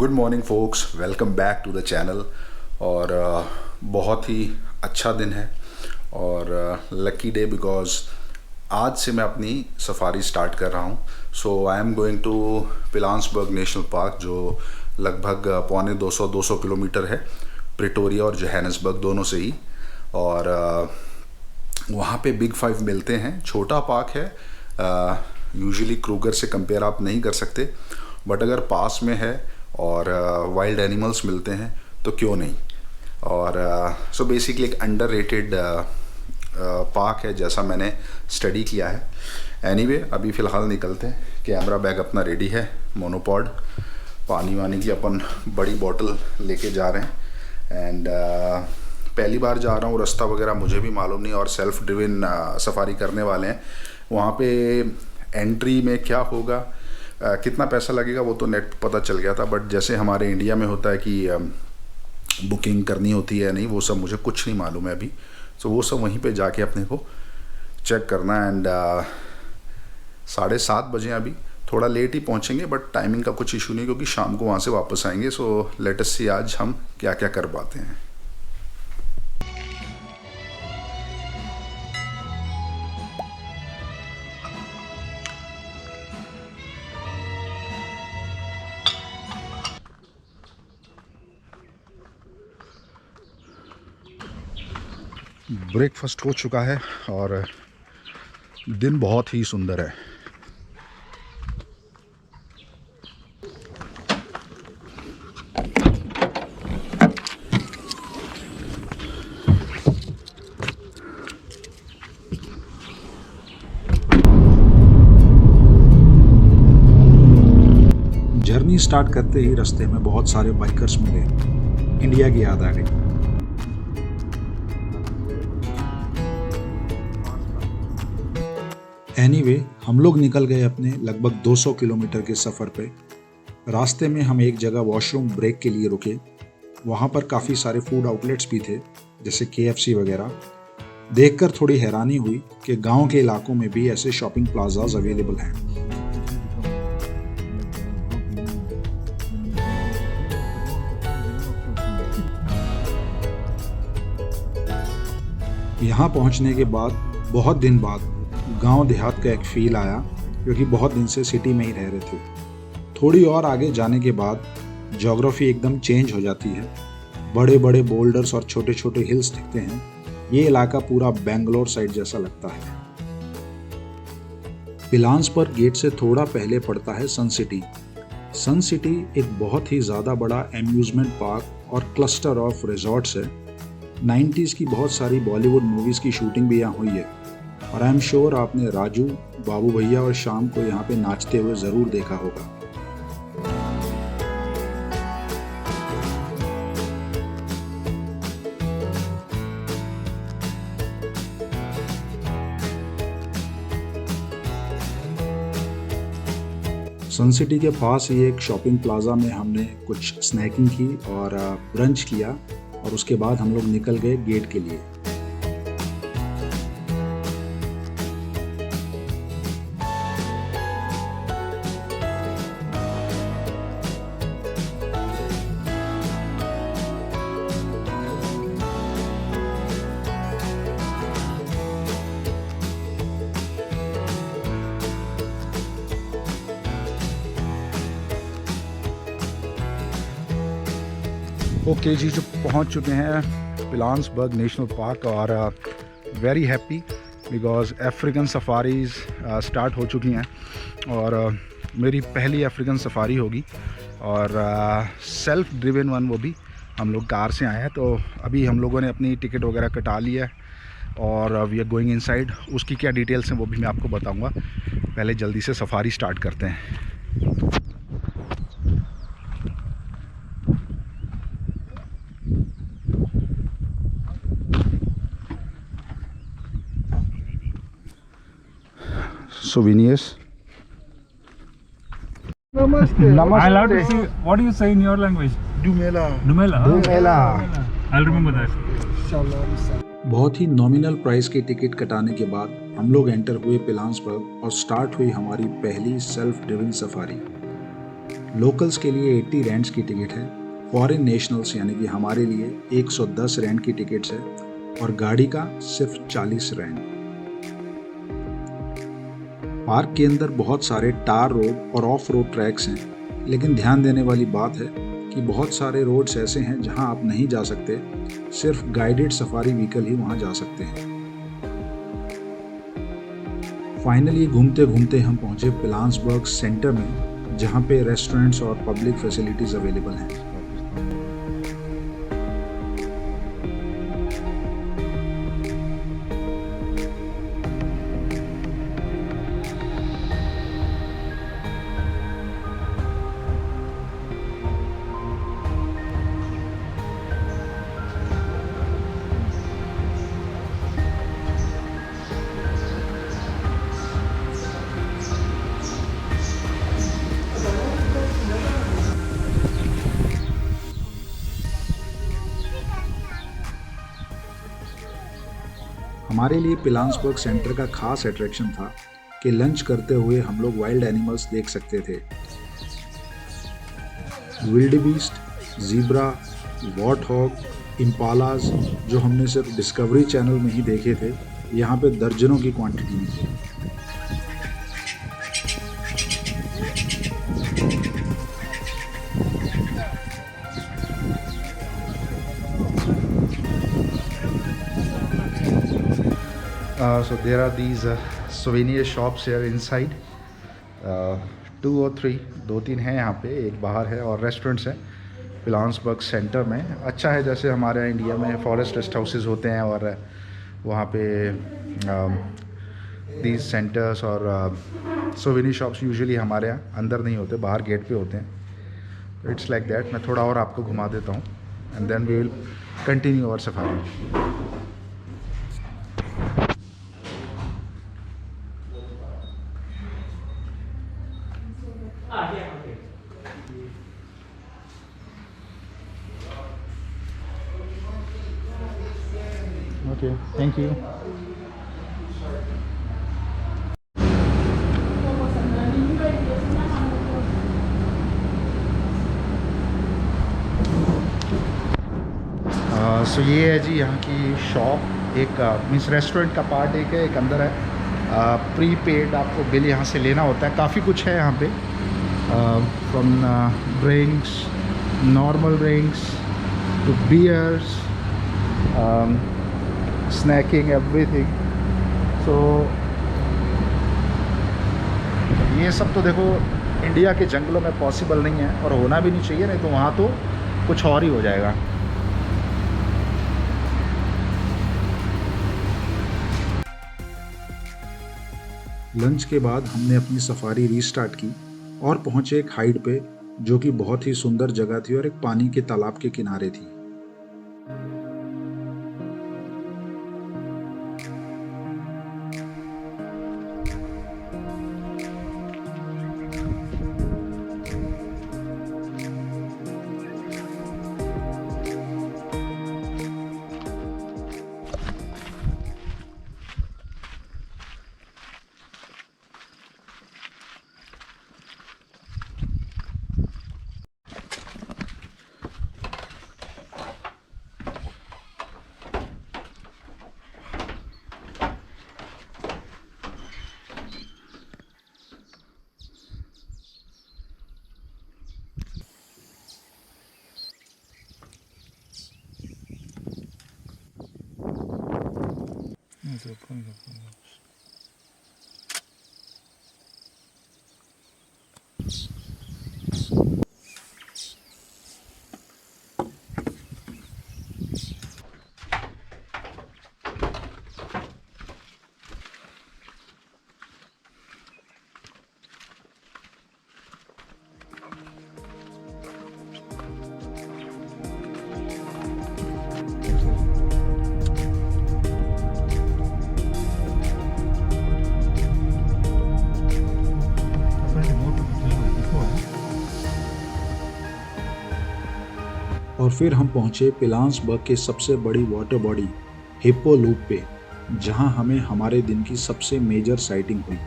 Good morning folks, welcome back to the channel. और बहुत ही अच्छा दिन है और लकी डे बिकॉज आज से मैं अपनी सफारी स्टार्ट कर रहा हूँ। So I am going to Pilanesberg national park, जो लगभग पौने 200 किलोमीटर है प्रिटोरिया और जोहान्सबर्ग दोनों से ही। और वहाँ पे बिग फाइव मिलते हैं। छोटा पार्क है, यूजुअली क्रूगर से कंपेयर आप नहीं कर सकते, बट अगर पास में है और वाइल्ड एनिमल्स मिलते हैं तो क्यों नहीं। और सो बेसिकली एक अंडररेटेड पार्क है जैसा मैंने स्टडी किया है। एनीवे अभी फ़िलहाल निकलते हैं। कैमरा बैग अपना रेडी है, मोनोपॉड, पानी वानी की अपन बड़ी बॉटल लेके जा रहे हैं। एंड पहली बार जा रहा हूँ, रास्ता वगैरह मुझे भी मालूम नहीं और सेल्फ ड्रिवन सफारी करने वाले हैं। वहाँ पे एंट्री में क्या होगा, कितना पैसा लगेगा वो तो नेट पता चल गया था, बट जैसे हमारे इंडिया में होता है कि बुकिंग करनी होती है नहीं, वो सब मुझे कुछ नहीं मालूम है अभी। सो वो सब वहीं पे जाके अपने को चेक करना है। एंड 7:30 बजे अभी थोड़ा लेट ही पहुंचेंगे, बट टाइमिंग का कुछ इशू नहीं क्योंकि शाम को वहाँ से वापस आएंगे। सो लेट अस सी आज हम क्या क्या कर पाते हैं। ब्रेकफास्ट हो चुका है और दिन बहुत ही सुंदर है। जर्नी स्टार्ट करते ही रास्ते में बहुत सारे बाइकर्स मिले। इंडिया की याद आ गई। एनीवे हम लोग निकल गए अपने लगभग 200 किलोमीटर के सफ़र पे। रास्ते में हम एक जगह वॉशरूम ब्रेक के लिए रुके। वहाँ पर काफ़ी सारे फूड आउटलेट्स भी थे, जैसे KFC वगैरह। देखकर थोड़ी हैरानी हुई कि गांव के इलाकों में भी ऐसे शॉपिंग प्लाजाज अवेलेबल हैं। यहाँ पहुँचने के बाद बहुत दिन बाद गांव देहात का एक फील आया, क्योंकि बहुत दिन से सिटी में ही रह रहे थे। थोड़ी और आगे जाने के बाद ज्योग्राफी एकदम चेंज हो जाती है। बड़े बड़े बोल्डर्स और छोटे छोटे हिल्स दिखते हैं। ये इलाका पूरा बेंगलोर साइड जैसा लगता है। पिलान्सबर्ग गेट से थोड़ा पहले पड़ता है सन सिटी। सन सिटी एक बहुत ही ज़्यादा बड़ा एम्यूजमेंट पार्क और क्लस्टर ऑफ रिजॉर्ट्स है। 90s की बहुत सारी बॉलीवुड मूवीज़ की शूटिंग भी यहाँ हुई है। और आई एम श्योर आपने राजू, बाबू भैया और शाम को यहाँ पे नाचते हुए ज़रूर देखा होगा। सन सिटी के पास ही एक शॉपिंग प्लाजा में हमने कुछ स्नैकिंग की और ब्रंच किया, और उसके बाद हम लोग निकल गए गेट के लिए। ओके जी, जो पहुंच चुके हैं पिलान्सबर्ग नेशनल पार्क और very happy because African safaris start हो चुकी हैं और मेरी पहली अफ्रीकन सफारी होगी और सेल्फ ड्रिवन वन, वो भी हम लोग कार से आए हैं। तो अभी हम लोगों ने अपनी टिकट वगैरह कटा ली है और वी आर गोइंग इनसाइड। उसकी क्या डिटेल्स हैं वो भी मैं आपको बताऊंगा। पहले जल्दी से सफारी स्टार्ट करते हैं। Souvenirs. Namaste. Namaste. I'll have to see. What do you say in your language? Dumela. Dumela. Dumela. I'll remember that. Inshallah. बहुत ही नॉमिनल प्राइस की टिकट कटाने के बाद हम लोग एंटर हुए पिलान्सबर्ग और स्टार्ट हुई हमारी पहली सेल्फ ड्रिवन सफारी। लोकल्स के लिए 80 रैंड्स की टिकट है, फॉरेन नेशनल्स यानी कि हमारे लिए 110 रैंड की टिकट्स है और गाड़ी का सिर्फ 40 रैंड। पार्क के अंदर बहुत सारे टार रोड और ऑफ रोड ट्रैक्स हैं, लेकिन ध्यान देने वाली बात है कि बहुत सारे रोड्स ऐसे हैं जहां आप नहीं जा सकते, सिर्फ गाइडेड सफारी व्हीकल ही वहां जा सकते हैं। फाइनली घूमते घूमते हम पहुंचे पिलान्सबर्ग सेंटर में, जहां पे रेस्टोरेंट्स और पब्लिक फैसिलिटीज अवेलेबल हैं। हमारे लिए पिलान्सबर्ग सेंटर का खास अट्रैक्शन था कि लंच करते हुए हम लोग वाइल्ड एनिमल्स देख सकते थे। विल्डबीस्ट, ज़ीब्रा, वॉर्टहॉग, इम्पालाज जो हमने सिर्फ डिस्कवरी चैनल में ही देखे थे, यहाँ पे दर्जनों की क्वांटिटी में थे। So there are these souvenir shops here inside. 2 or 3, 2-3 हैं यहाँ पे, एक बाहर है और रेस्टोरेंट्स हैं पिलान्सबर्ग सेंटर में। अच्छा है, जैसे हमारे यहाँ इंडिया में फॉरेस्ट रेस्ट हाउसेस होते हैं और वहाँ पे दीज सेंटर्स और souvenir शॉप्स यूजुअली हमारे यहाँ अंदर नहीं होते, बाहर गेट पे होते हैं। It's like that. मैं थोड़ा और आपको घुमा देता हूँ and then we will continue our safari. Okay, thank you. So ये है जी यहाँ की शॉप। एक मीन्स रेस्टोरेंट का पार्ट एक है, एक अंदर है। प्री पेड आपको बिल यहाँ से लेना होता है। काफ़ी कुछ है यहाँ पे, from drinks, normal drinks to beers, snacking, everything. So ये सब तो देखो इंडिया के जंगलों में पॉसिबल नहीं है और होना भी नहीं चाहिए, नहीं तो वहाँ तो कुछ और ही हो जाएगा। लंच के बाद हमने अपनी सफारी रीस्टार्ट की और पहुंचे एक हाइट पे, जो कि बहुत ही सुंदर जगह थी और एक पानी के तालाब के किनारे थी। और फिर हम पहुंचे पिलान्सबर्ग के सबसे बड़ी वाटर बॉडी हिप्पो लूप पे, जहां हमें हमारे दिन की सबसे मेजर साइटिंग हुई।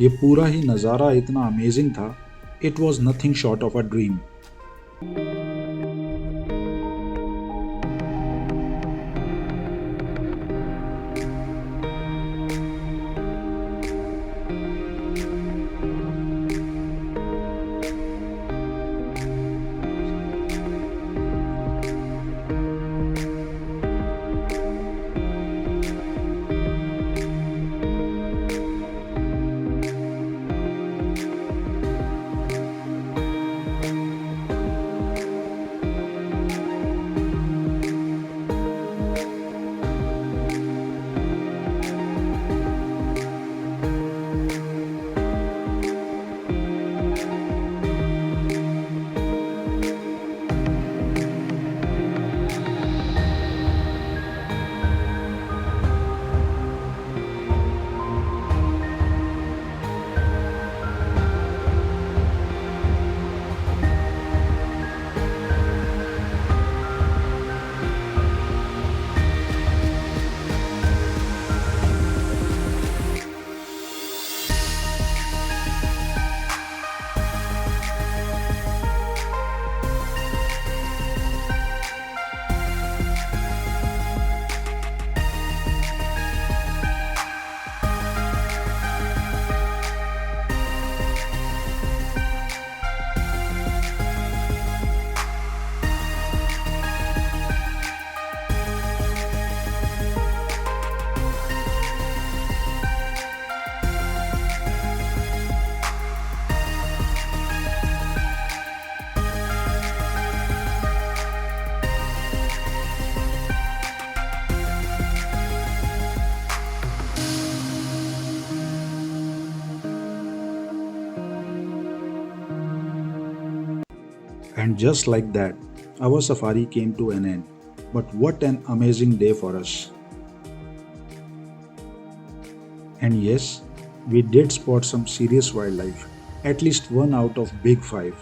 ये पूरा ही नज़ारा इतना अमेजिंग था, it was nothing short of a dream. And just like that, our safari came to an end. But what an amazing day for us. And yes, we did spot some serious wildlife, at least one out of big 5.